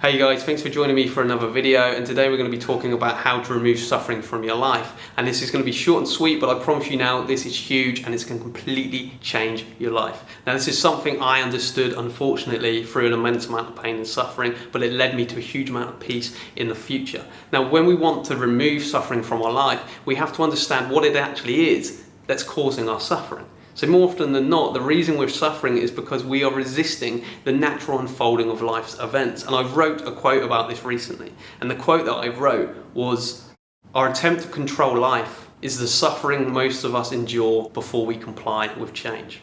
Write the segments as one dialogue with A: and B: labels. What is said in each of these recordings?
A: Hey guys, thanks for joining me for another video, and today we're going to be talking about how to remove suffering from your life. And this is going to be short and sweet, but I promise you now this is huge and it's going to completely change your life. Now this is something I understood unfortunately through an immense amount of pain and suffering, but it led me to a huge amount of peace in the future. Now when we want to remove suffering from our life, we have to understand what it actually is that's causing our suffering. So more often than not, the reason we're suffering is because we are resisting the natural unfolding of life's events. And I wrote a quote about this recently. And the quote that I wrote was, "Our attempt to control life is the suffering most of us endure before we comply with change."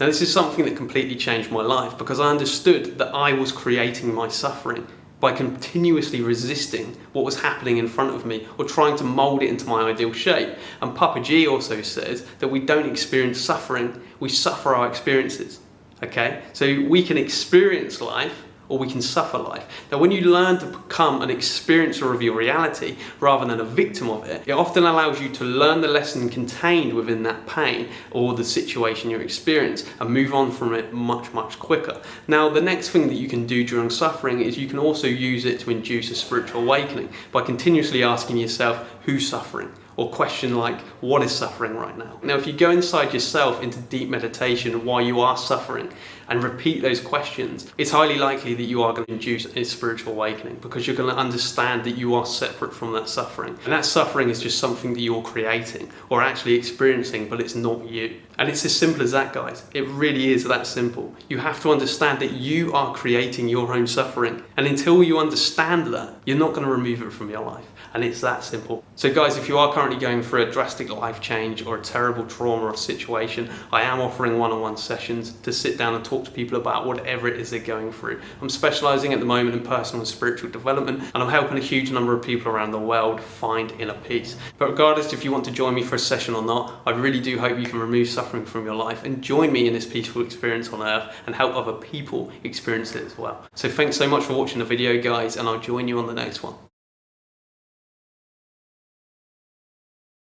A: Now this is something that completely changed my life because I understood that I was creating my suffering by continuously resisting what was happening in front of me or trying to mold it into my ideal shape. And Papa G also says that we don't experience suffering, we suffer our experiences. Okay? So we can experience life or we can suffer life. Now when you learn to become an experiencer of your reality rather than a victim of it, it often allows you to learn the lesson contained within that pain or the situation you experience and move on from it much quicker. Now the next thing that you can do during suffering is you can also use it to induce a spiritual awakening by continuously asking yourself, who's suffering? Or question like, what is suffering right now? Now, if you go inside yourself into deep meditation while you are suffering and repeat those questions, it's highly likely that you are going to induce a spiritual awakening because you're going to understand that you are separate from that suffering. And that suffering is just something that you're creating or actually experiencing, but it's not you. And it's as simple as that, guys. It really is that simple. You have to understand that you are creating your own suffering. And until you understand that, you're not going to remove it from your life. And it's that simple. So guys, if you are currently going through a drastic life change or a terrible trauma or situation, I am offering one-on-one sessions to sit down and talk to people about whatever it is they're going through. I'm specializing at the moment in personal and spiritual development, and I'm helping a huge number of people around the world find inner peace. But regardless if you want to join me for a session or not, I really do hope you can remove suffering from your life and join me in this peaceful experience on earth and help other people experience it as well. So thanks so much for watching the video, guys, and I'll join you on the next one.